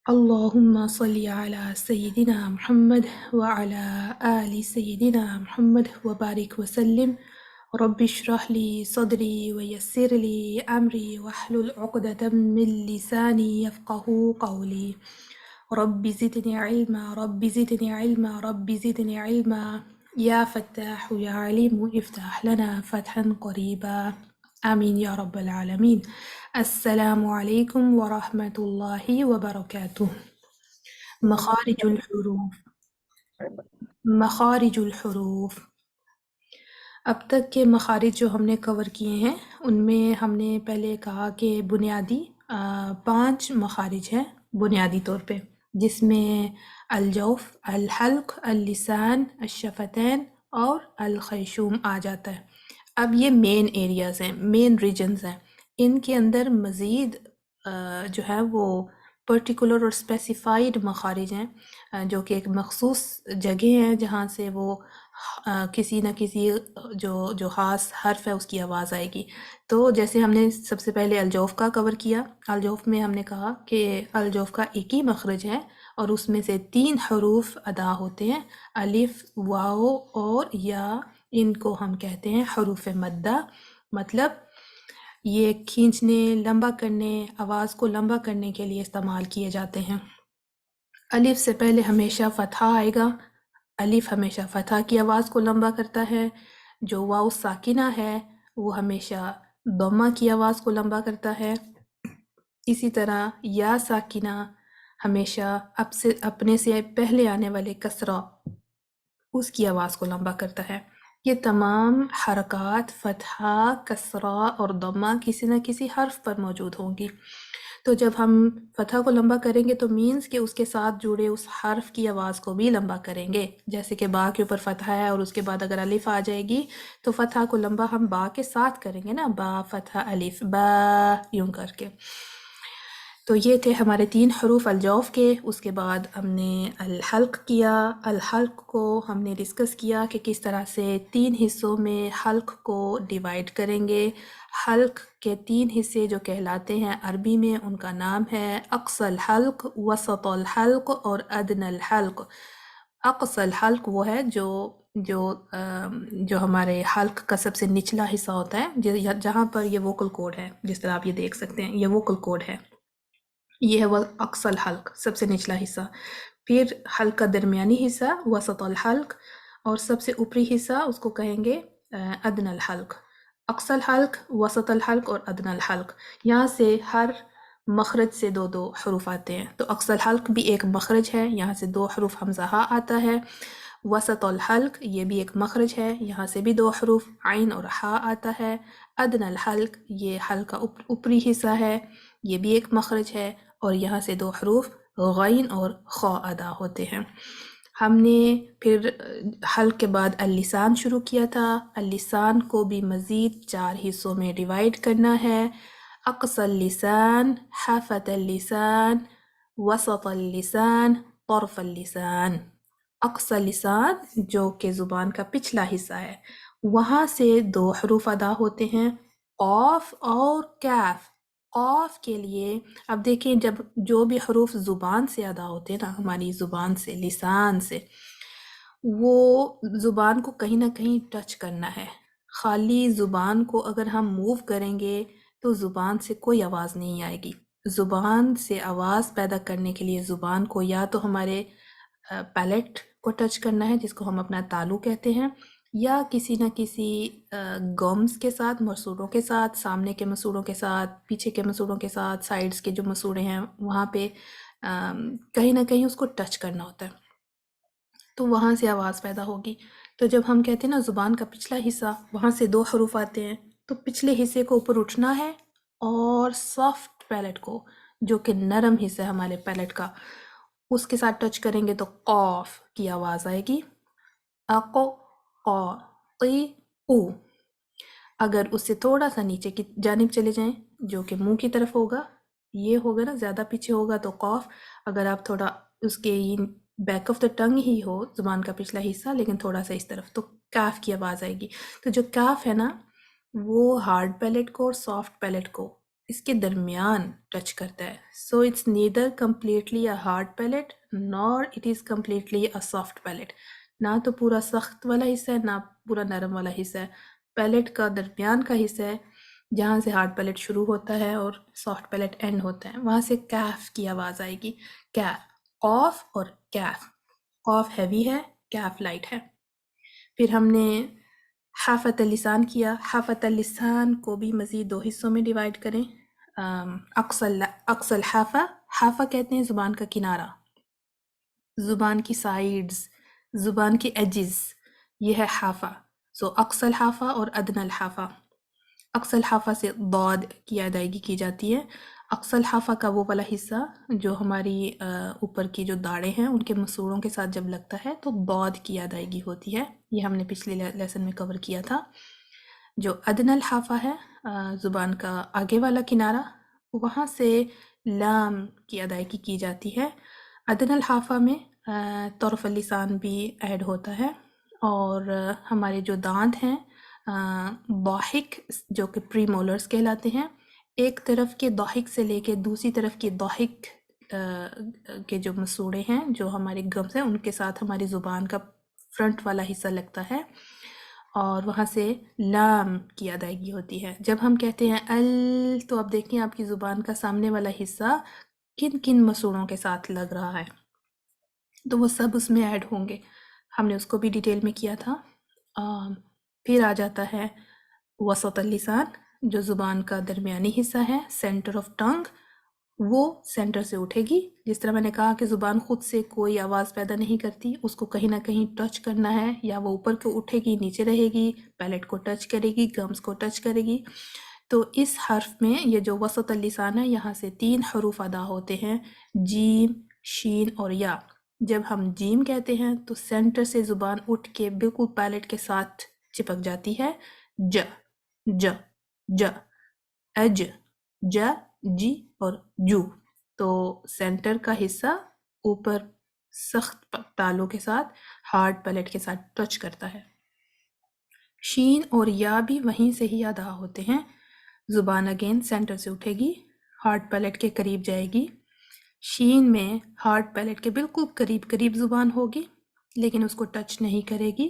اللهم صل على سيدنا محمد وعلى آل سيدنا محمد وبارك وسلم. رب اشرح لي صدري ويسر لي أمري واحلل عقدة من لساني يفقه قولي. رب زدني علما رب زدني علما رب زدني علما يا فتاح يا عليم افتح لنا فتحا قريبا آمين يا رب العالمين. السلام عليكم ورحمة الله وبركاته. مخارج الحروف. مخارج الحروف. اب تک کے مخارج جو ہم نے کور کیے ہیں ان میں ہم نے پہلے کہا کہ بنیادی 5 مخارج ہیں بنیادی طور پہ، جس میں الجوف، الحلق، اللسان، الشفتین اور الخیشوم آ جاتا ہے۔ اب یہ مین ایریاز ہیں، مین ریجنز ہیں، ان کے اندر مزید جو ہے وہ پرٹیکولر اور اسپیسیفائیڈ مخارج ہیں، جو کہ ایک مخصوص جگہ ہیں جہاں سے وہ کسی نہ کسی جو خاص حرف ہے اس کی آواز آئے گی۔ تو جیسے ہم نے سب سے پہلے الجوف کا کور کیا، الجوف میں ہم نے کہا کہ الجوف کا ایک ہی مخرج ہے اور اس میں سے 3 حروف ادا ہوتے ہیں، الف، واو اور یا۔ ان کو ہم کہتے ہیں حروف مدہ، مطلب یہ کھینچنے، لمبا کرنے، آواز کو لمبا کرنے کے لیے استعمال کیے جاتے ہیں۔ الف سے پہلے ہمیشہ فتحہ آئے گا، الف ہمیشہ فتحہ کی آواز کو لمبا کرتا ہے۔ جو واو ساکنہ ہے وہ ہمیشہ ضمہ کی آواز کو لمبا کرتا ہے۔ اسی طرح یا ساکنہ ہمیشہ اپنے سے پہلے آنے والے کسرہ اس کی آواز کو لمبا کرتا ہے۔ یہ تمام حرکات فتحہ، کسرہ اور ضمہ کسی نہ کسی حرف پر موجود ہوں گی۔ تو جب ہم فتحہ کو لمبا کریں گے تو مینز کہ اس کے ساتھ جڑے اس حرف کی آواز کو بھی لمبا کریں گے، جیسے کہ با کے اوپر فتحہ ہے اور اس کے بعد اگر الف آ جائے گی تو فتحہ کو لمبا ہم با کے ساتھ کریں گے نا، با فتحہ الف، با، یوں کر کے۔ تو یہ تھے ہمارے 3 حروف الجوف کے۔ اس کے بعد ہم نے الحلق کیا۔ الحلق کو ہم نے ڈسکس کیا کہ کس طرح سے 3 حصوں میں حلق کو ڈیوائیڈ کریں گے۔ حلق کے 3 حصے جو کہلاتے ہیں عربی میں، ان کا نام ہے اقصى الحلق، وسط الحلق اور ادنى الحلق۔ اقصى الحلق وہ ہے جو ہمارے حلق کا سب سے نچلا حصہ ہوتا ہے، جہاں پر یہ ووکل کورڈ ہے، جس طرح آپ یہ دیکھ سکتے ہیں یہ ووکل کورڈ ہے، یہ ہے وہ اقصى الحلق، سب سے نچلا حصہ۔ پھر حلق کا درمیانی حصہ وسط الحلق، اور سب سے اوپری حصہ اس کو کہیں گے ادنى الحلق۔ اقصى الحلق، وسط الحلق اور ادنى الحلق، یہاں سے ہر مخرج سے 2 2 حروف آتے ہیں۔ تو اقصى الحلق بھی ایک مخرج ہے، یہاں سے 2 حروف حمزہ ہا آتا ہے۔ وسط الحلق یہ بھی ایک مخرج ہے، یہاں سے بھی 2 حروف عین اور ہا آتا ہے۔ ادنى الحلق یہ حلق کا اوپری حصہ ہے، یہ بھی ایک مخرج ہے، اور یہاں سے 2 حروف غین اور خا ادا ہوتے ہیں۔ ہم نے پھر حلق کے بعد اللسان شروع کیا تھا۔ اللسان کو بھی مزید 4 حصوں میں ڈیوائیڈ کرنا ہے۔ اقصى اللسان، حافة اللسان، وسط اللسان، طرف اللسان۔ اقصى اللسان جو کہ زبان کا پچھلا حصہ ہے، وہاں سے 2 حروف ادا ہوتے ہیں، قاف اور کاف۔ قاف کے لیے اب دیکھیں، جب جو بھی حروف زبان سے ادا ہوتے ہیں نا، ہماری زبان سے، لسان سے، وہ زبان کو کہیں نہ کہیں ٹچ کرنا ہے۔ خالی زبان کو اگر ہم موو کریں گے تو زبان سے کوئی آواز نہیں آئے گی۔ زبان سے آواز پیدا کرنے کے لیے زبان کو یا تو ہمارے پیلٹ کو ٹچ کرنا ہے، جس کو ہم اپنا تالو کہتے ہیں، یا کسی نہ کسی گمز کے ساتھ، مسوڑوں کے ساتھ، سامنے کے مسوڑوں کے ساتھ، پیچھے کے مسوڑوں کے ساتھ، سائیڈز کے جو مسوڑے ہیں وہاں پہ کہیں نہ کہیں اس کو ٹچ کرنا ہوتا ہے، تو وہاں سے آواز پیدا ہوگی۔ تو جب ہم کہتے ہیں نا زبان کا پچھلا حصہ، وہاں سے 2 حروف آتے ہیں، تو پچھلے حصے کو اوپر اٹھنا ہے، اور سافٹ پیلٹ کو، جو کہ نرم حصہ ہے ہمارے پیلٹ کا، اس کے ساتھ ٹچ کریں گے تو قاف کی آواز آئے گی، اقو، قا، قی، او۔ اگر اس سے تھوڑا سا نیچے کی جانب چلے جائیں، جو کہ منہ کی طرف ہوگا، یہ ہوگا نا، زیادہ پیچھے ہوگا تو قاف۔ اگر آپ تھوڑا اس کے بیک آف دا ٹنگ ہی ہو زبان کا پچھلا حصہ، لیکن تھوڑا سا اس طرف، تو کاف کی آواز آئے گی۔ تو جو کاف ہے نا، وہ ہارڈ پیلٹ کو اور سافٹ پیلٹ کو اس کے درمیان ٹچ کرتا ہے. So it's neither completely a hard palate nor it is completely a soft palate. نہ تو پورا سخت والا حصہ ہے نہ پورا نرم والا حصہ ہے. پیلیٹ کا درمیان کا حصہ ہے جہاں سے ہارڈ پیلیٹ شروع ہوتا ہے اور سافٹ پیلیٹ اینڈ ہوتا ہے. وہاں سے کیف کی آواز آئے گی. کیف، قاف اور کیف. قاف ہیوی ہے، کیف لائٹ ہے. پھر ہم نے حافت اللسان کیا. حافت اللسان کو بھی مزید 2 حصوں میں ڈیوائیڈ کریں. اقصى الحافہ، حافہ کہتے ہیں زبان کا کنارہ، زبان کی سائیڈز، زبان کی ایجز، یہ ہے حافہ. سو اقصى الحافہ اور ادنى الحافہ. اقصى الحافہ سے ضاد کی ادائیگی کی جاتی ہے. اقصى الحافہ کا وہ والا حصہ جو ہماری اوپر کی جو داڑیں ہیں ان کے مسوڑوں کے ساتھ جب لگتا ہے تو ضاد کی ادائیگی ہوتی ہے. یہ ہم نے پچھلے لیسن میں کور کیا تھا. جو ادنى الحافہ ہے زبان کا آگے والا کنارہ، وہاں سے لام کی ادائیگی کی جاتی ہے. ادنى الحافہ میں طرف اللسان بھی ایڈ ہوتا ہے اور ہمارے جو دانت ہیں ضاحک جو کہ پری مولرز کہلاتے ہیں، ایک طرف کے ضاحک سے لے کے دوسری طرف کے ضاحک کے جو مسوڑے ہیں جو ہمارے گمز ہیں ان کے ساتھ ہماری زبان کا فرنٹ والا حصہ لگتا ہے اور وہاں سے لام کی ادائیگی ہوتی ہے. جب ہم کہتے ہیں ال تو اب دیکھیں آپ کی زبان کا سامنے والا حصہ کن کن مسوڑوں کے ساتھ لگ رہا ہے تو وہ سب اس میں ایڈ ہوں گے. ہم نے اس کو بھی ڈیٹیل میں کیا تھا. پھر آ جاتا ہے وسط اللسان جو زبان کا درمیانی حصہ ہے، سینٹر آف ٹنگ. وہ سینٹر سے اٹھے گی. جس طرح میں نے کہا کہ زبان خود سے کوئی آواز پیدا نہیں کرتی، اس کو کہیں نہ کہیں ٹچ کرنا ہے، یا وہ اوپر کو اٹھے گی، نیچے رہے گی، پیلٹ کو ٹچ کرے گی، گمز کو ٹچ کرے گی. تو اس حرف میں یہ جو وسط اللسان ہے یہاں سے 3 حروف ادا ہوتے ہیں، جیم، شین اور یا. جب ہم جیم کہتے ہیں تو سینٹر سے زبان اٹھ کے بالکل پیلٹ کے ساتھ چپک جاتی ہے. ج ج ج اج ج جی اور جو. تو سینٹر کا حصہ اوپر سخت تالوں کے ساتھ ہارڈ پیلٹ کے ساتھ ٹچ کرتا ہے. شین اور یا بھی وہیں سے ہی ادا ہوتے ہیں. زبان اگین سینٹر سے اٹھے گی، ہارڈ پیلٹ کے قریب جائے گی. شین میں ہارڈ پیلٹ کے بالکل قریب قریب زبان ہوگی لیکن اس کو ٹچ نہیں کرے گی.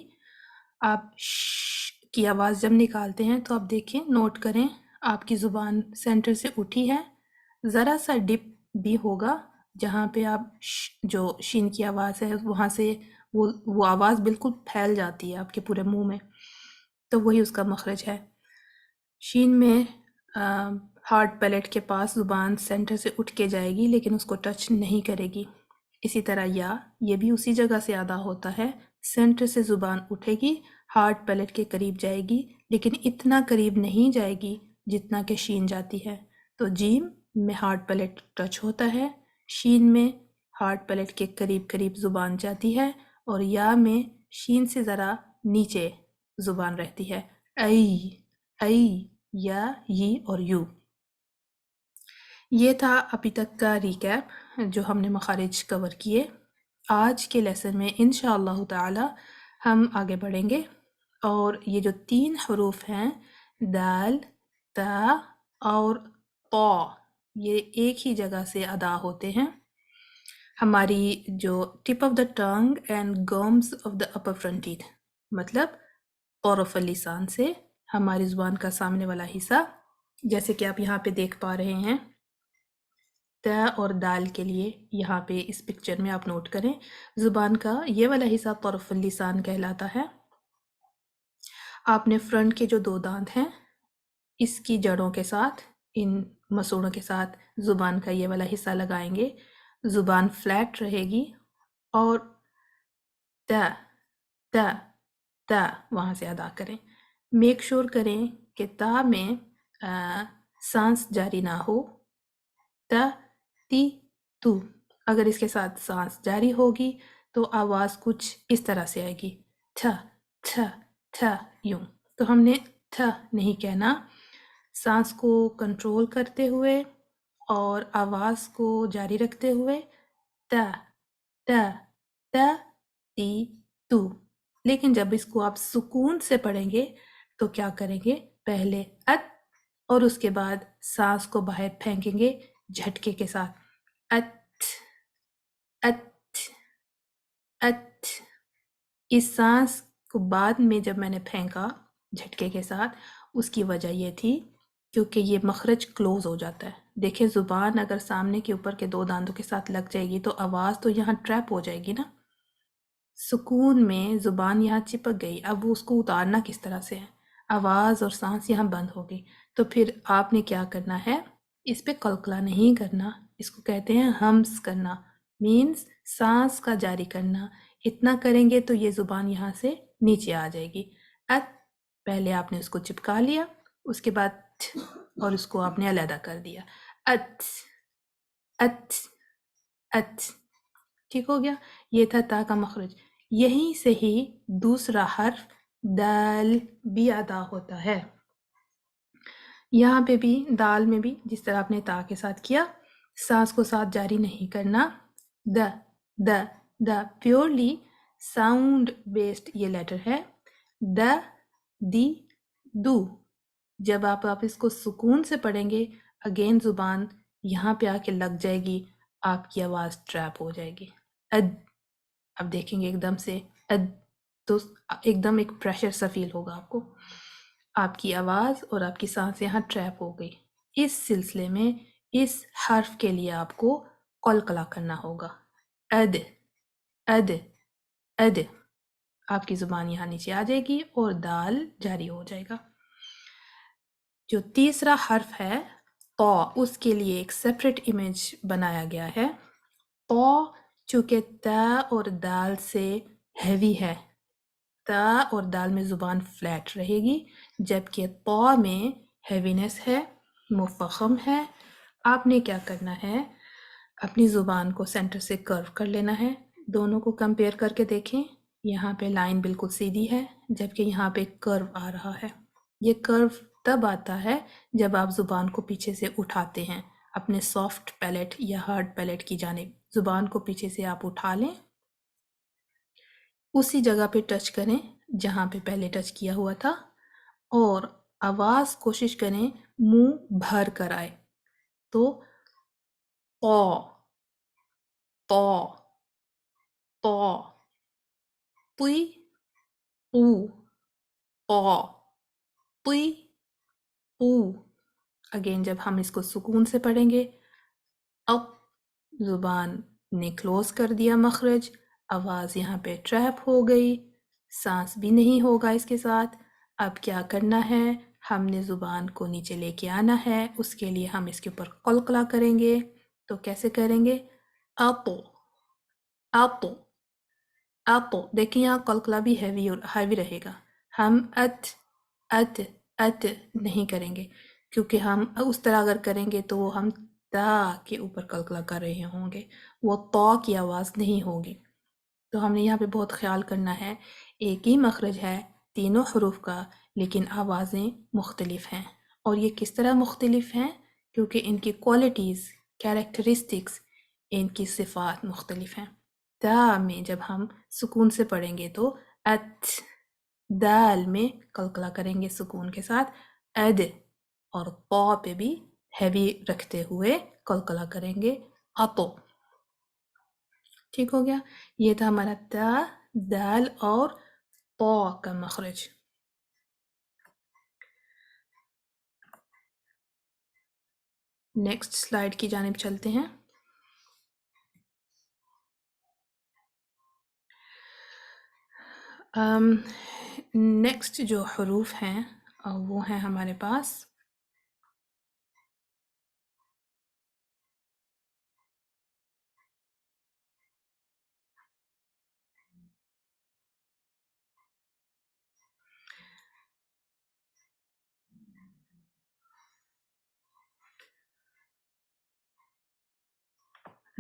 آپ ش کی آواز جب نکالتے ہیں تو آپ دیکھیں، نوٹ کریں آپ کی زبان سینٹر سے اٹھی ہے، ذرا سا ڈپ بھی ہوگا جہاں پہ آپ جو شین کی آواز ہے وہاں سے وہ آواز بالکل پھیل جاتی ہے آپ کے پورے منہ میں، تو وہی اس کا مخرج ہے. شین میں ہارڈ پیلٹ کے پاس زبان سینٹر سے اٹھ کے جائے گی لیکن اس کو ٹچ نہیں کرے گی. اسی طرح یا یہ بھی اسی جگہ سے ادا ہوتا ہے، سینٹر سے زبان اٹھے گی، ہارڈ پیلٹ کے قریب جائے گی لیکن اتنا قریب نہیں جائے گی جتنا کہ شین جاتی ہے. تو جیم میں ہارڈ پیلٹ ٹچ ہوتا ہے، شین میں ہارڈ پیلٹ کے قریب قریب زبان جاتی ہے اور یا میں شین سے ذرا نیچے زبان رہتی ہے. ای یا ی اور یو. یہ تھا ابھی تک کا ریکیپ جو ہم نے مخارج کور کیے. آج کے لیسن میں انشاءاللہ تعالی ہم آگے بڑھیں گے اور یہ جو 3 حروف ہیں دال، تا اور طا، یہ ایک ہی جگہ سے ادا ہوتے ہیں. ہماری جو tip of the tongue and GIMS of the upper front teeth, مطلب طرف اللسان سے ہماری زبان کا سامنے والا حصہ، جیسے کہ آپ یہاں پہ دیکھ پا رہے ہیں تا اور دال کے لیے یہاں پہ اس پکچر میں آپ نوٹ کریں زبان کا یہ والا حصہ طرف اللسان کہلاتا ہے. آپ نے فرنٹ کے جو 2 دانت ہیں اس کی جڑوں کے ساتھ، ان مسوڑوں کے ساتھ زبان کا یہ والا حصہ لگائیں گے، زبان فلیٹ رہے گی اور تا تا تا وہاں سے ادا کریں. میک شور کریں کہ تا میں سانس جاری نہ ہو. تا تی تو، اگر اس کے ساتھ سانس جاری ہوگی تو آواز کچھ اس طرح سے آئے گی، تھا تھا تھا یوں. تو ہم نے تھا نہیں کہنا، سانس کو کنٹرول کرتے ہوئے اور آواز کو جاری رکھتے ہوئے تا تا تا تی تو. لیکن جب اس کو آپ سکون سے پڑھیں گے تو کیا کریں گے، پہلے ات اور اس کے بعد سانس کو باہر پھینکیں گے جھٹکے کے ساتھ. ات ات ات. اس سانس کو بعد میں جب میں نے پھینکا جھٹکے کے ساتھ، اس کی وجہ یہ تھی کیونکہ یہ مخرج کلوز ہو جاتا ہے. دیکھیں زبان اگر سامنے کے اوپر کے 2 دانتوں کے ساتھ لگ جائے گی تو آواز تو یہاں ٹریپ ہو جائے گی نا. سکون میں زبان یہاں چپک گئی، اب وہ اس کو اتارنا کس طرح سے ہے؟ آواز اور سانس یہاں بند ہو گئی. تو پھر آپ نے کیا کرنا ہے، اس پہ قلقلہ نہیں کرنا، اس کو کہتے ہیں ہمس کرنا، مینز سانس کا جاری کرنا. اتنا کریں گے تو یہ زبان یہاں سے نیچے آ جائے گی. ات، پہلے آپ نے اس کو چپکا لیا، اس کے بعد تھ، اور اس کو آپ نے علیحدہ کر دیا. ات ات ات. ٹھیک ہو گیا؟ یہ تھا تا کا مخرج. یہیں سے ہی دوسرا حرف دال بھی ادا ہوتا ہے. یہاں پہ بھی دال میں بھی جس طرح آپ نے تا کے ساتھ کیا، سانس کو ساتھ جاری نہیں کرنا. د د د پیورلی ساؤنڈ بیسڈ یہ لیٹر ہے. د دی دو. جب آپ اس کو سکون سے پڑھیں گے، اگین زبان یہاں پہ آ کے لگ جائے گی، آپ کی آواز ٹریپ ہو جائے گی. اد. اب دیکھیں گے ایک دم سے اد، تو ایک دم ایک پریشر سا فیل ہوگا آپ کو. آپ کی آواز اور آپ کی سانس یہاں ٹریپ ہو گئی. اس سلسلے میں اس حرف کے لیے آپ کو قلقلہ کرنا ہوگا. اد اد اد. آپ کی زبان یہاں نیچے آ جائے گی اور دال جاری ہو جائے گا. جو تیسرا حرف ہے طا، اس کے لیے ایک سیپریٹ امیج بنایا گیا ہے. طا چونکہ تا اور دال سے ہیوی ہے، تا اور دال میں زبان فلیٹ رہے گی، جبکہ طا میں ہیوینس ہے، مفخم ہے. آپ نے کیا کرنا ہے، اپنی زبان کو سینٹر سے کرو کر لینا ہے. دونوں کو کمپیئر کر کے دیکھیں، یہاں پہ لائن بالکل سیدھی ہے جبکہ یہاں پہ کرو آ رہا ہے. یہ کرو تب آتا ہے جب آپ زبان کو پیچھے سے اٹھاتے ہیں اپنے سافٹ پیلیٹ یا ہارڈ پیلیٹ کی جانب. زبان کو پیچھے سے آپ اٹھا لیں، اسی جگہ پہ ٹچ کریں جہاں پہ پہلے ٹچ کیا ہوا تھا، اور آواز کوشش کریں منہ بھر کر آئے. تو طا طا طا. پی او طا پی او. اگین جب ہم اس کو سکون سے پڑھیں گے، اب زبان نے کلوز کر دیا مخرج، آواز یہاں پہ ٹریپ ہو گئی، سانس بھی نہیں ہوگا اس کے ساتھ. اب کیا کرنا ہے، ہم نے زبان کو نیچے لے کے آنا ہے. اس کے لیے ہم اس کے اوپر قلقلہ کریں گے. تو کیسے کریں گے، اپو اپو اپو. دیکھیں یہاں قلقلہ بھی ہیوی رہے گا. ہم ات ات ات نہیں کریں گے، کیونکہ ہم اس طرح اگر کریں گے تو وہ ہم تا کے اوپر قلقلہ کر رہے ہوں گے، وہ طا کی آواز نہیں ہوگی. تو ہم نے یہاں پہ بہت خیال کرنا ہے، ایک ہی مخرج ہے تینوں حروف کا، لیکن آوازیں مختلف ہیں. اور یہ کس طرح مختلف ہیں، کیونکہ ان کی کوالٹیز، کیریکٹرسٹکس، ان کی صفات مختلف ہیں. تا میں جب ہم سکون سے پڑھیں گے تو ات. دال میں قلقلہ کریں گے سکون کے ساتھ اد، اور طا پہ بھی ہیوی رکھتے ہوئے قلقلہ کریں گے اطو. ٹھیک ہو گیا؟ یہ تھا ہمارا تا، دال اور طا کا مخرج. نیکسٹ سلائیڈ کی جانب چلتے ہیں. نیکسٹ جو حروف ہیں وہ ہیں ہمارے پاس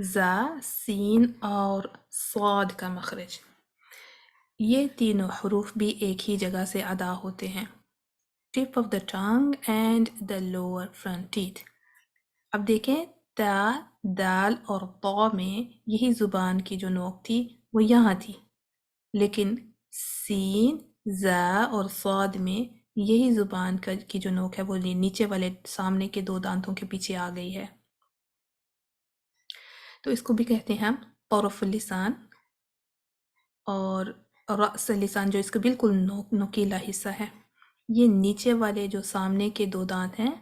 زا، سین اور صاد کا مخرج. یہ تینوں حروف بھی ایک ہی جگہ سے ادا ہوتے ہیں، tip of the tongue and the lower front teeth. اب دیکھیں تا، دال اور طا میں یہی زبان کی جو نوک تھی وہ یہاں تھی، لیکن سین، زا اور صاد میں یہی زبان کی جو نوک ہے وہ نیچے والے سامنے کے 2 دانتوں کے پیچھے آ گئی ہے، تو اس کو بھی کہتے ہیں ہم طرف اللسان، اور رأس اللسان جو اس کا بالکل نوکیلا حصہ ہے، یہ نیچے والے جو سامنے کے 2 دانت ہیں،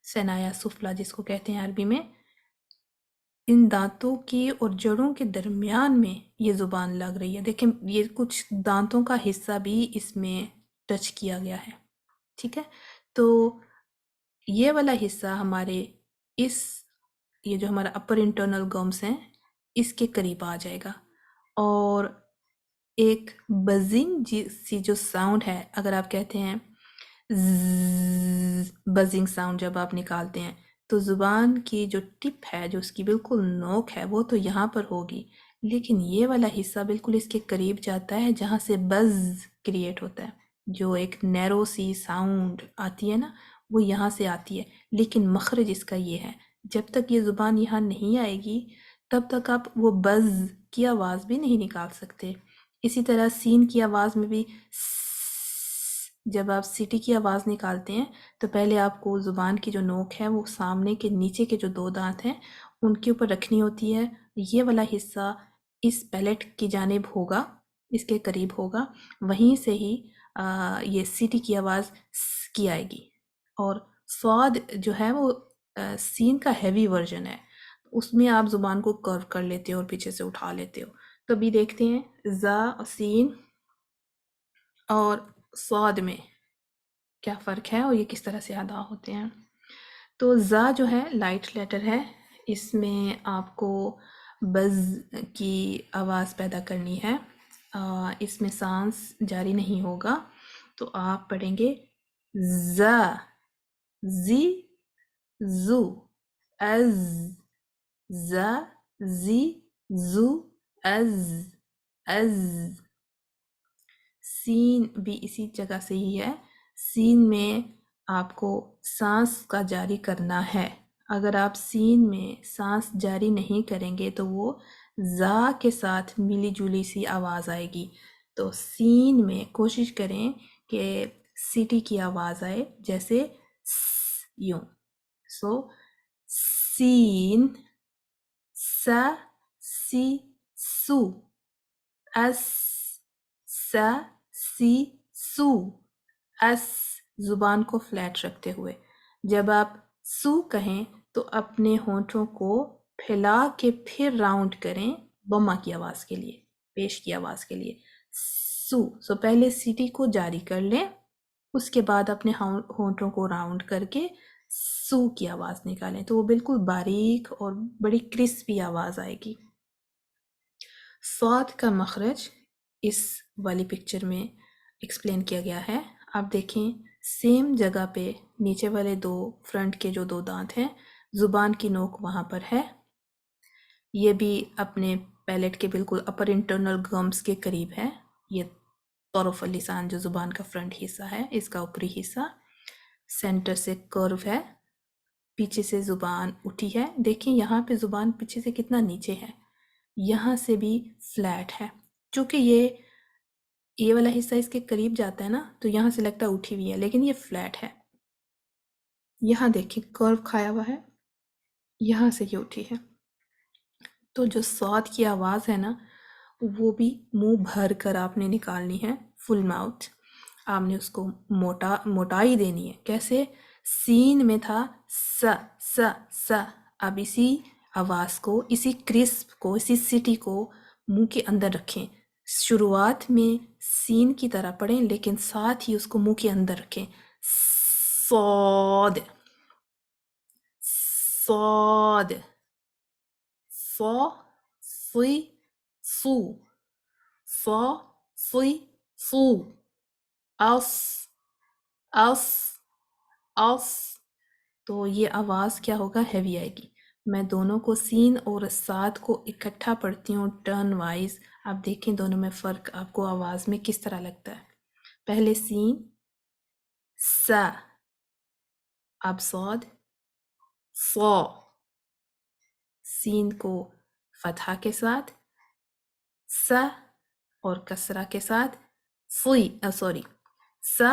ثنایا سفلا جس کو کہتے ہیں عربی میں، ان دانتوں کی اور جڑوں کے درمیان میں یہ زبان لگ رہی ہے۔ دیکھیں یہ کچھ دانتوں کا حصہ بھی اس میں ٹچ کیا گیا ہے، ٹھیک ہے؟ تو یہ والا حصہ ہمارے یہ جو ہمارا اپر انٹرنل گمس ہیں اس کے قریب آ جائے گا، اور ایک بزنگ سی جو ساؤنڈ ہے، اگر آپ کہتے ہیں بزنگ ساؤنڈ جب آپ نکالتے ہیں تو زبان کی جو ٹپ ہے، جو اس کی بالکل نوک ہے، وہ تو یہاں پر ہوگی، لیکن یہ والا حصہ بالکل اس کے قریب جاتا ہے جہاں سے بز کریٹ ہوتا ہے، جو ایک نیرو سی ساؤنڈ آتی ہے نا، وہ یہاں سے آتی ہے، لیکن مخرج اس کا یہ ہے، جب تک یہ زبان یہاں نہیں آئے گی تب تک آپ وہ بز کی آواز بھی نہیں نکال سکتے۔ اسی طرح سین کی آواز میں بھی جب آپ سٹی کی آواز نکالتے ہیں تو پہلے آپ کو زبان کی جو نوک ہے وہ سامنے کے نیچے کے جو 2 دانت ہیں ان کے اوپر رکھنی ہوتی ہے، یہ والا حصہ اس پیلٹ کی جانب ہوگا، اس کے قریب ہوگا، وہیں سے ہی یہ سٹی کی آواز کی آئے گی، اور صاد جو ہے وہ سین کا ہیوی ورژن ہے، اس میں آپ زبان کو کرو کر لیتے ہو اور پیچھے سے اٹھا لیتے ہو۔ تو ابھی دیکھتے ہیں زا، سین اور صاد میں کیا فرق ہے اور یہ کس طرح سے ادا ہوتے ہیں۔ تو زا جو ہے لائٹ لیٹر ہے، اس میں آپ کو بز کی آواز پیدا کرنی ہے، اس میں سانس جاری نہیں ہوگا، تو آپ پڑھیں گے زا، زی، زو، از، زا، زی، زو، از۔ سین بھی اسی جگہ سے ہی ہے، سین میں آپ کو سانس کا جاری کرنا ہے، اگر آپ سین میں سانس جاری نہیں کریں گے تو وہ زا کے ساتھ ملی جلی سی آواز آئے گی، تو سین میں کوشش کریں کہ سٹی کی آواز آئے، جیسے یوں، سو سین، سا، سی، سو، اس، سا، سی، سو، اس، زبان کو فلیٹ رکھتے ہوئے۔ جب آپ سو کہیں تو اپنے ہونٹوں کو پھیلا کے پھر راؤنڈ کریں بما کی آواز کے لیے، پیش کی آواز کے لیے، سو پہلے سٹی کو جاری کر لیں، اس کے بعد اپنے ہونٹوں کو راؤنڈ کر کے سو کی آواز نکالیں، تو وہ بالکل باریک اور بڑی کرسپی آواز آئے گی۔ صاد کا مخرج اس والی پکچر میں ایکسپلین کیا گیا ہے، آپ دیکھیں سیم جگہ پہ نیچے والے 2 فرنٹ کے جو 2 دانت ہیں، زبان کی نوک وہاں پر ہے، یہ بھی اپنے پیلٹ کے بالکل اپر انٹرنل گمز کے قریب ہے، یہ طرف اللسان جو زبان کا فرنٹ حصہ ہے، اس کا اوپری حصہ سینٹر سے کرو ہے، پیچھے سے زبان اٹھی ہے، دیکھیں یہاں پہ زبان پیچھے سے کتنا نیچے ہے، یہاں سے بھی فلیٹ ہے، چونکہ یہ والا حصہ اس کے قریب جاتا ہے نا تو یہاں سے لگتا ہے اٹھی ہوئی ہے، لیکن یہ فلیٹ ہے، یہاں دیکھیں کرو کھایا ہوا ہے، یہاں سے یہ اٹھی ہے، تو جو صاد کی آواز ہے نا وہ بھی منہ بھر کر آپ نے نکالنی ہے، فل ماؤتھ، آپ نے اس کو موٹائی دینی ہے، کیسے؟ سین میں تھا س س س، اب اسی آواز کو، اسی کرسپ کو، اسی سٹی کو منہ کے اندر رکھیں، شروعات میں سین کی طرح پڑھیں لیکن ساتھ ہی اس کو منہ کے اندر رکھیں، صاد، صاد، صا، صی، صو، صا، صی، صو، اس، اس، اس، تو یہ آواز کیا ہوگا؟ ہیوی آئے گی۔ میں دونوں کو سین اور صاد کو اکٹھا پڑھتی ہوں ٹرن وائز، آپ دیکھیں دونوں میں فرق آپ کو آواز میں کس طرح لگتا ہے۔ پہلے سین، سا، اب صاد، صا، سین کو فتحہ کے ساتھ، سا اور کسرہ کے ساتھ، سا،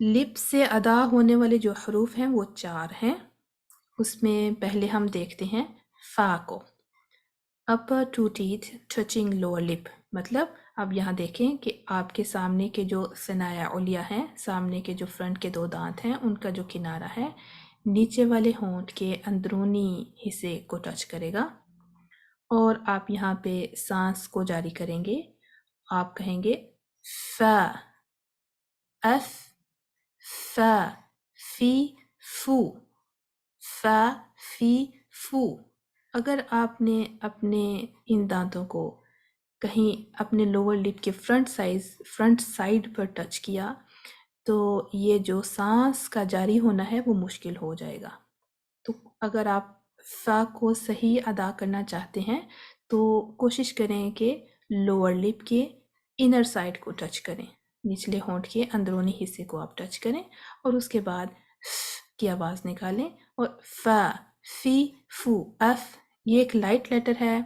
لپ سے ادا ہونے والے جو حروف ہیں وہ 4 ہیں. اس میں پہلے ہم دیکھتے ہیں فا کو. upper two teeth touching lower lip مطلب اب یہاں دیکھیں کہ آپ کے سامنے کے جو ثنایا علیہ ہیں، سامنے کے جو فرنٹ کے 2 دانت ہیں، ان کا جو کنارہ ہے نیچے والے ہونٹ کے اندرونی حصے کو ٹچ کرے گا، اور آپ یہاں پہ سانس کو جاری کریں گے. آپ کہیں گے فا، اف، فا، فی، فو، فا، فی، فو. اگر آپ نے اپنے ان دانتوں کو کہیں اپنے لوور لپ کے فرنٹ سائڈ پر ٹچ کیا تو یہ جو سانس کا جاری ہونا ہے وہ مشکل ہو جائے گا. تو اگر آپ فا کو صحیح ادا کرنا چاہتے ہیں تو کوشش کریں کہ لوور لپ کے انر سائڈ کو ٹچ کریں، نچلے ہونٹ کے اندرونی حصے کو آپ ٹچ کریں، اور اس کے بعد ف کی آواز نکالیں، اور فا، فی، فو، اف. یہ ایک لائٹ لیٹر ہے،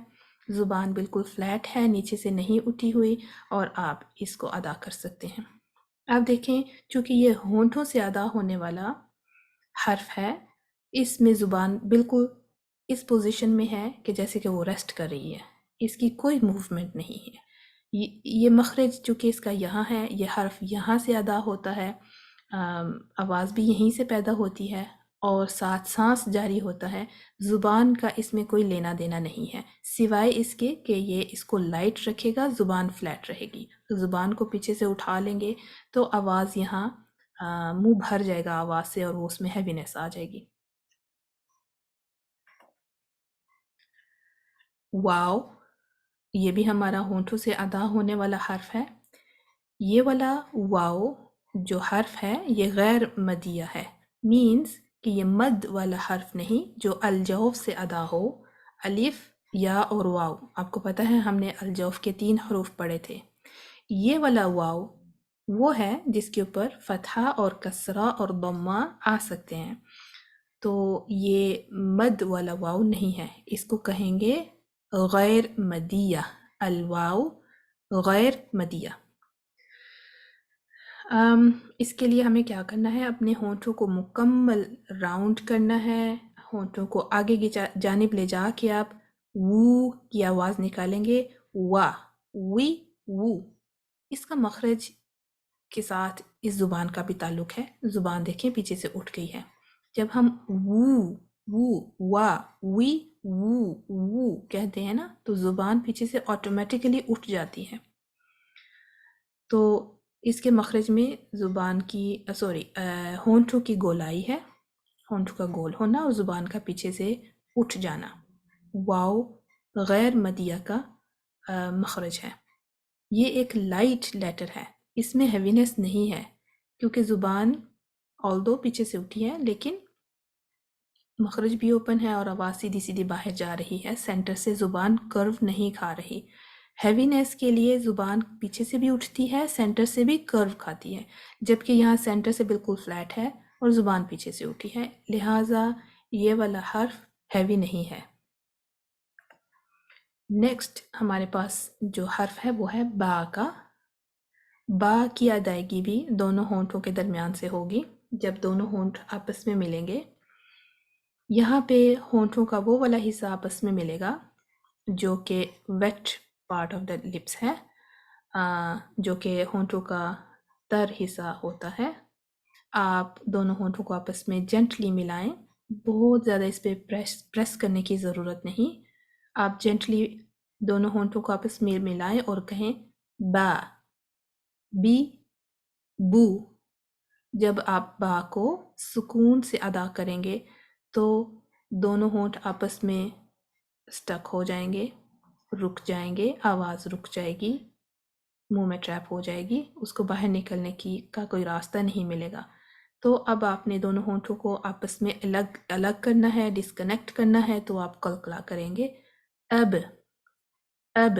زبان بالکل فلیٹ ہے، نیچے سے نہیں اٹھی ہوئی، اور آپ اس کو ادا کر سکتے ہیں. اب دیکھیں چونکہ یہ ہونٹوں سے ادا ہونے والا حرف ہے، اس میں زبان بالکل اس پوزیشن میں ہے کہ جیسے کہ وہ ریسٹ کر رہی ہے، اس کی کوئی موومنٹ نہیں ہے. یہ مخرج چونکہ اس کا یہاں ہے، یہ حرف یہاں سے ادا ہوتا ہے، آواز بھی یہیں سے پیدا ہوتی ہے، اور ساتھ سانس جاری ہوتا ہے. زبان کا اس میں کوئی لینا دینا نہیں ہے، سوائے اس کے کہ یہ اس کو لائٹ رکھے گا، زبان فلیٹ رہے گی. تو زبان کو پیچھے سے اٹھا لیں گے تو آواز یہاں منہ بھر جائے گا آواز سے، اور وہ اس میں ہیوینس آ جائے گی. واو، یہ بھی ہمارا ہونٹوں سے ادا ہونے والا حرف ہے. یہ والا واو جو حرف ہے یہ غیر مدیہ ہے، مینز کہ یہ مد والا حرف نہیں جو الجوف سے ادا ہو. الف، یا اور واو، آپ کو پتہ ہے ہم نے الجوف کے 3 حروف پڑھے تھے. یہ والا واو وہ ہے جس کے اوپر فتحہ اور کسرہ اور ضمہ آ سکتے ہیں، تو یہ مد والا واو نہیں ہے، اس کو کہیں گے غیر مدیہ. الواو غیر مدیہ. اس کے لیے ہمیں کیا کرنا ہے، اپنے ہونٹوں کو مکمل راؤنڈ کرنا ہے. ہونٹوں کو آگے کی جانب لے جا کے آپ وو کی آواز نکالیں گے، وا، وی، وو. اس کا مخرج کے ساتھ اس زبان کا بھی تعلق ہے. زبان دیکھیں پیچھے سے اٹھ گئی ہے. جب ہم وو، وو، وا، وی، وو، وو کہتے ہیں نا تو زبان پیچھے سے آٹومیٹیکلی اٹھ جاتی ہے. تو اس کے مخرج میں زبان کی ہونٹوں کی گولائی ہے، ہونٹوں کا گول ہونا اور زبان کا پیچھے سے اٹھ جانا. واو غیر مدیہ کا مخرج ہے. یہ ایک لائٹ لیٹر ہے، اس میں ہیوینس نہیں ہے کیونکہ زبان آلدو پیچھے سے اٹھی ہے لیکن مخرج بھی اوپن ہے اور آواز سیدھی سیدھی باہر جا رہی ہے، سینٹر سے زبان کرو نہیں کھا رہی. ہیوینس کے لیے زبان پیچھے سے بھی اٹھتی ہے، سینٹر سے بھی کرو کھاتی ہے، جبکہ یہاں سینٹر سے بالکل فلیٹ ہے اور زبان پیچھے سے اٹھی ہے، لہٰذا یہ والا حرف ہیوی نہیں ہے. نیکسٹ ہمارے پاس جو حرف ہے وہ ہے با کا. با کی ادائیگی بھی دونوں ہونٹوں کے درمیان سے ہوگی. جب دونوں ہونٹ آپس میں ملیں گے، یہاں پہ ہونٹوں کا وہ والا حصہ آپس میں ملے گا جو کہ wet part of the lips ہے، جو کہ ہونٹوں کا تر حصہ ہوتا ہے. آپ دونوں ہونٹوں کو آپس میں جنٹلی ملائیں، بہت زیادہ اس پہ پریس کرنے کی ضرورت نہیں. آپ جنٹلی دونوں ہونٹوں کو آپس میں ملائیں اور کہیں با، بی، بو. جب آپ با کو سکون سے ادا کریں گے تو دونوں ہونٹ آپس میں سٹک ہو جائیں گے، رک جائیں گے، آواز رک جائے گی، منہ میں ٹریپ ہو جائے گی، اس کو باہر نکلنے کا کوئی راستہ نہیں ملے گا. تو اب آپ نے دونوں ہونٹوں کو آپس میں الگ کرنا ہے، ڈسکنیکٹ کرنا ہے، تو آپ قلقلہ کریں گے اب، اب،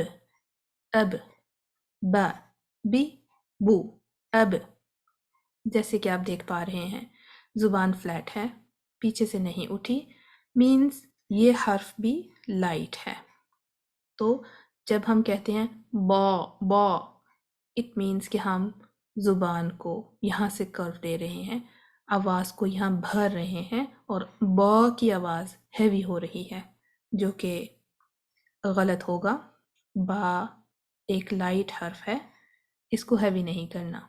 اب، با، بی، بو، اب. جیسے کہ آپ دیکھ پا رہے ہیں زبان فلیٹ ہے، پیچھے سے نہیں اٹھی، مینز یہ حرف بھی لائٹ ہے. تو جب ہم کہتے ہیں با، با، اٹ مینز کہ ہم زبان کو یہاں سے کرو دے رہے ہیں، آواز کو یہاں بھر رہے ہیں، اور با کی آواز ہیوی ہو رہی ہے، جو کہ غلط ہوگا۔ با ایک لائٹ حرف ہے، اس کو ہیوی نہیں کرنا۔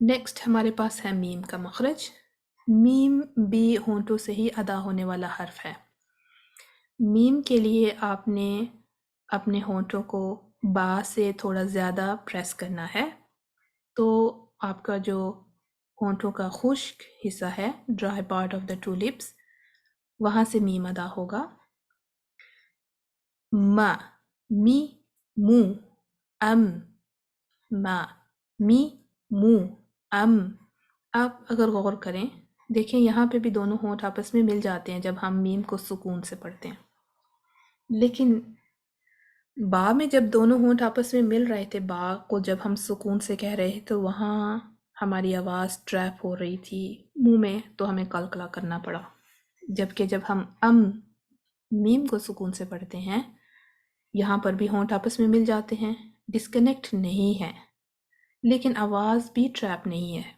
نیکسٹ ہمارے پاس ہے میم کا مخرج۔ میم بھی ہونٹوں سے ہی ادا ہونے والا حرف ہے۔ میم کے لیے آپ نے اپنے ہونٹوں کو با سے تھوڑا زیادہ پریس کرنا ہے، تو آپ کا جو ہونٹوں کا خشک حصہ ہے، dry part of the two lips, وہاں سے میم ادا ہوگا۔ ما، می، مو، ام، ما، می، مو، ام۔ آپ اگر غور کریں، دیکھیں یہاں پہ بھی دونوں ہونٹ آپس میں مل جاتے ہیں جب ہم میم کو سکون سے پڑھتے ہیں، لیکن با میں جب دونوں ہونٹ آپس میں مل رہے تھے، با کو جب ہم سکون سے کہہ رہے تو وہاں ہماری آواز ٹریپ ہو رہی تھی منہ میں، تو ہمیں کلکلا کرنا پڑا۔ جبکہ جب ہم میم کو سکون سے پڑھتے ہیں، یہاں پر بھی ہونٹ آپس میں مل جاتے ہیں، ڈسکنیکٹ نہیں ہے، لیکن آواز بھی ٹریپ نہیں ہے،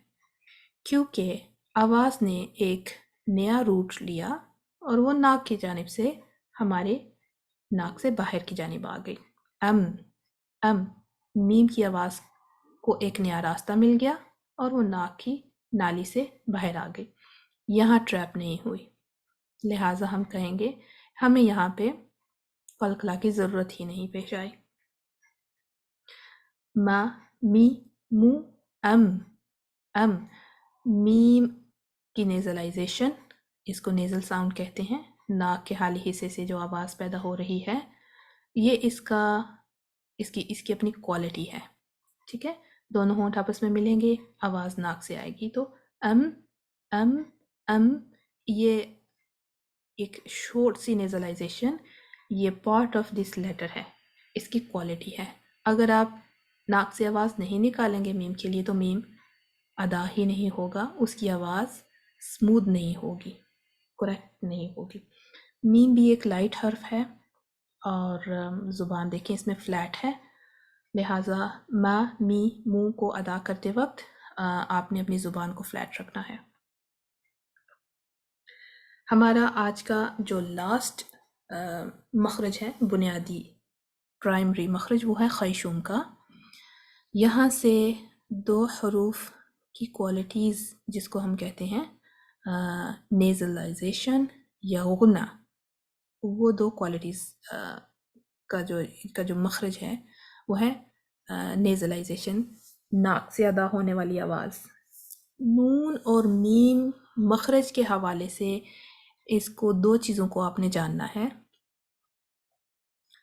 کیونکہ آواز نے ایک نیا روٹ لیا اور وہ ناک کی جانب سے ہمارے ناک سے باہر کی جانب آ گئی۔ ام میم کی آواز کو ایک نیا راستہ مل گیا اور وہ ناک کی نالی سے باہر آ گئی، یہاں ٹریپ نہیں ہوئی، لہٰذا ہم کہیں گے ہمیں یہاں پہ قلقلہ کی ضرورت ہی نہیں پیش آئی۔ ما، می، مو، ام میم کی نیزلائزیشن، اس کو نیزل ساؤنڈ کہتے ہیں، ناک کے حالی حصے سے جو آواز پیدا ہو رہی ہے، یہ اس کی اپنی کوالٹی ہے، ٹھیک ہے؟ دونوں ہونٹ آپس میں ملیں گے، آواز ناک سے آئے گی، تو ام یہ ایک شورٹ سی نیزلائزیشن، یہ پارٹ آف دس لیٹر ہے، اس کی کوالٹی ہے۔ اگر آپ ناک سے آواز نہیں نکالیں گے میم کے لیے تو میم ادا ہی نہیں ہوگا، اس کی آواز سموتھ نہیں ہوگی، کریکٹ نہیں ہوگی۔ میم بھی ایک لائٹ حرف ہے اور زبان دیکھیں اس میں فلیٹ ہے، لہٰذا ما، می، مو کو ادا کرتے وقت آپ نے اپنی زبان کو فلیٹ رکھنا ہے۔ ہمارا آج کا جو لاسٹ مخرج ہے، بنیادی پرائمری مخرج، وہ ہے خیشوم کا۔ یہاں سے دو حروف کی کوالٹیز جس کو ہم کہتے ہیں نیزلائزیشن یا غنہ، وہ دو کوالٹیز کا جو مخرج ہے وہ ہے نیزلائزیشن، ناک سے ادا ہونے والی آواز۔ نون اور میم مخرج کے حوالے سے اس کو دو چیزوں کو آپ نے جاننا ہے۔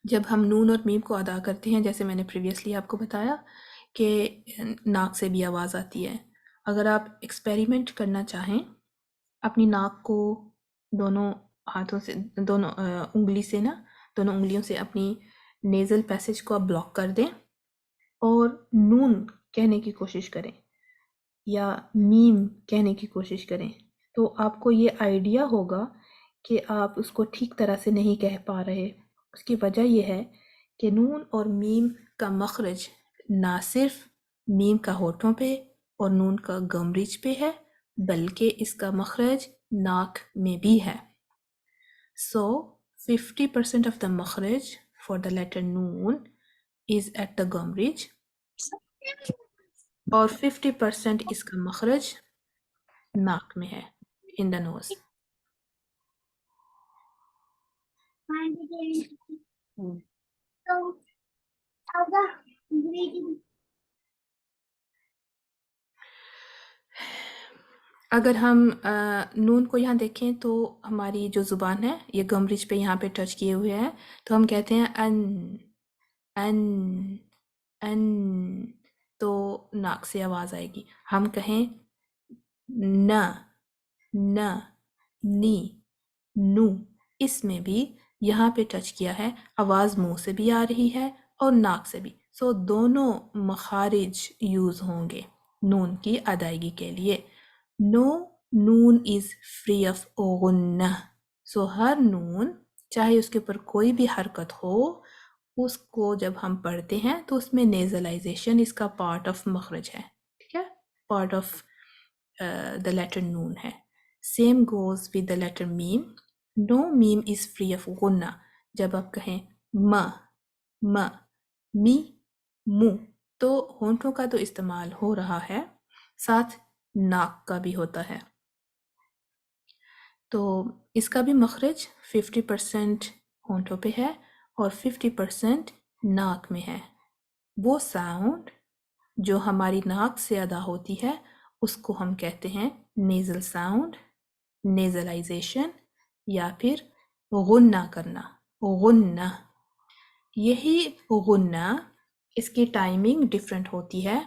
جب ہم نون اور میم کو ادا کرتے ہیں، جیسے میں نے پریویسلی آپ کو بتایا کہ ناک سے بھی آواز آتی ہے، اگر آپ ایکسپیریمنٹ کرنا چاہیں، اپنی ناک کو دونوں ہاتھوں سے، دونوں انگلیوں سے اپنی نیزل پیسج کو آپ بلاک کر دیں اور نون کہنے کی کوشش کریں یا میم کہنے کی کوشش کریں، تو آپ کو یہ آئیڈیا ہوگا کہ آپ اس کو ٹھیک طرح سے نہیں کہہ پا رہے۔ اس کی وجہ یہ ہے کہ نون اور میم کا مخرج نہ صرف میم کا ہونٹوں پہ اور نون کا گم ریچ پہ ہے، بلکہ اس کا مخرج ناک میں بھی ہے۔ So 50% of the مخرج for the letter known is at the gum ridge اور 50% اس کا مخرج ناک میں ہے، in the nose۔ اگر ہم نون کو یہاں دیکھیں تو ہماری جو زبان ہے یہ گم ریچ پہ یہاں پہ ٹچ کیے ہوئے ہیں، تو ہم کہتے ہیں ان تو ناک سے آواز آئے گی۔ ہم کہیں نہ، نی، نو، اس میں بھی یہاں پہ ٹچ کیا ہے، آواز منہ سے بھی آ رہی ہے اور ناک سے بھی، سو دونوں مخارج یوز ہوں گے نون کی ادائیگی کے لیے۔ نو نون از فری آف غنہ، سو ہر نون چاہے اس کے اوپر کوئی بھی حرکت ہو، اس کو جب ہم پڑھتے ہیں تو اس میں نیزلائزیشن اس کا پارٹ آف مخرج ہے، ٹھیک ہے، پارٹ آف دا لیٹر نون ہے. Same goes with the letter میم. نو میم از فری آف غنہ. جب آپ کہیں م می مو تو ہونٹوں کا تو استعمال ہو رہا ہے، ساتھ ناک کا بھی ہوتا ہے. تو اس کا بھی مخرج 50% ہونٹوں پہ ہے اور 50% ناک میں ہے. وہ ساؤنڈ جو ہماری ناک سے ادا ہوتی ہے اس کو ہم کہتے ہیں نیزل ساؤنڈ، نیزلائزیشن یا پھر غنہ کرنا، غنہ. یہی غنہ اس کی ٹائمنگ ڈیفرنٹ ہوتی ہے.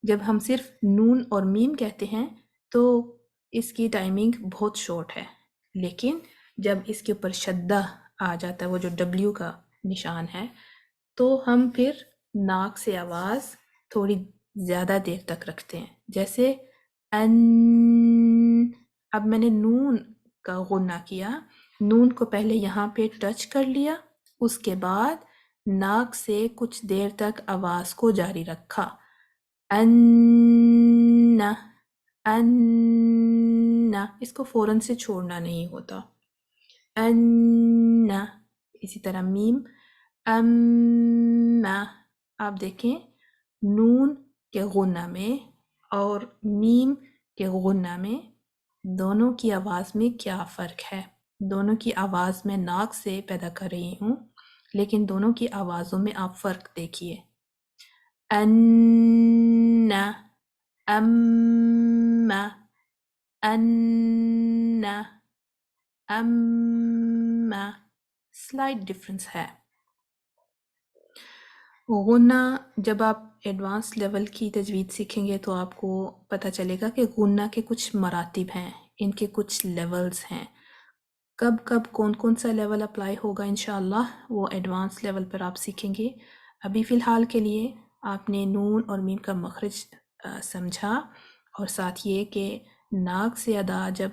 جب ہم صرف نون اور میم کہتے ہیں تو اس کی ٹائمنگ بہت شارٹ ہے، لیکن جب اس کے اوپر شدہ آ جاتا ہے، وہ جو ڈبلیو کا نشان ہے، تو ہم پھر ناک سے آواز تھوڑی زیادہ دیر تک رکھتے ہیں. جیسے ان، اب میں نے نون کا غنہ کیا، نون کو پہلے یہاں پہ ٹچ کر لیا، اس کے بعد ناک سے کچھ دیر تک آواز کو جاری رکھا. ان، ان، اس کو فوراً سے چھوڑنا نہیں ہوتا. ان. اسی طرح میم ام. آپ دیکھیں نون کے غنہ میں اور میم کے غنہ میں دونوں کی آواز میں کیا فرق ہے. دونوں کی آواز میں ناک سے پیدا کر رہی ہوں، لیکن دونوں کی آوازوں میں آپ فرق دیکھیے. ان، ام، ان، ام، سلائٹ ڈفرنس ہے. غنہ جب آپ ایڈوانس لیول کی تجوید سیکھیں گے تو آپ کو پتہ چلے گا کہ غنہ کے کچھ مراتب ہیں، ان کے کچھ لیولز ہیں. کب کب کون کون سا لیول اپلائی ہوگا انشاءاللہ وہ ایڈوانس لیول پر آپ سیکھیں گے. ابھی فی الحال کے لیے آپ نے نون اور میم کا مخرج سمجھا، اور ساتھ یہ کہ ناک سے ادا جب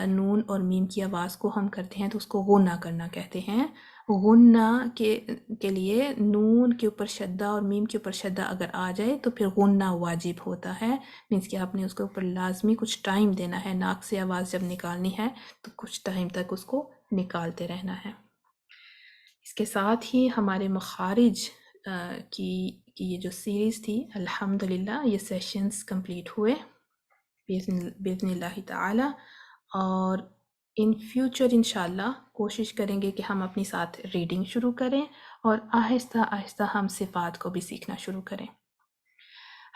نون اور میم کی آواز کو ہم کرتے ہیں تو اس کو غنہ کرنا کہتے ہیں. غنہ کے لیے نون کے اوپر شدہ اور میم کے اوپر شدہ اگر آ جائے تو پھر غنہ واجب ہوتا ہے. مینس کہ آپ نے اس کے اوپر لازمی کچھ ٹائم دینا ہے. ناک سے آواز جب نکالنی ہے تو کچھ ٹائم تک اس کو نکالتے رہنا ہے. اس کے ساتھ ہی ہمارے مخارج کی یہ جو سیریز تھی الحمدللہ یہ سیشنز کمپلیٹ ہوئے باذن اللہ تعالی. اور ان فیوچر انشاءاللہ کوشش کریں گے کہ ہم اپنی ساتھ ریڈنگ شروع کریں اور آہستہ آہستہ ہم صفات کو بھی سیکھنا شروع کریں.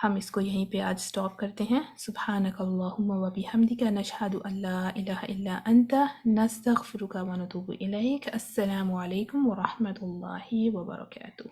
ہم اس کو یہیں پہ آج سٹاپ کرتے ہیں. سبحانک اللہم و بحمدک نشہد ان لا الہ الا انت نستغفرک و نتوب الیک. السلام علیکم ورحمۃ اللہ وبرکاتہ.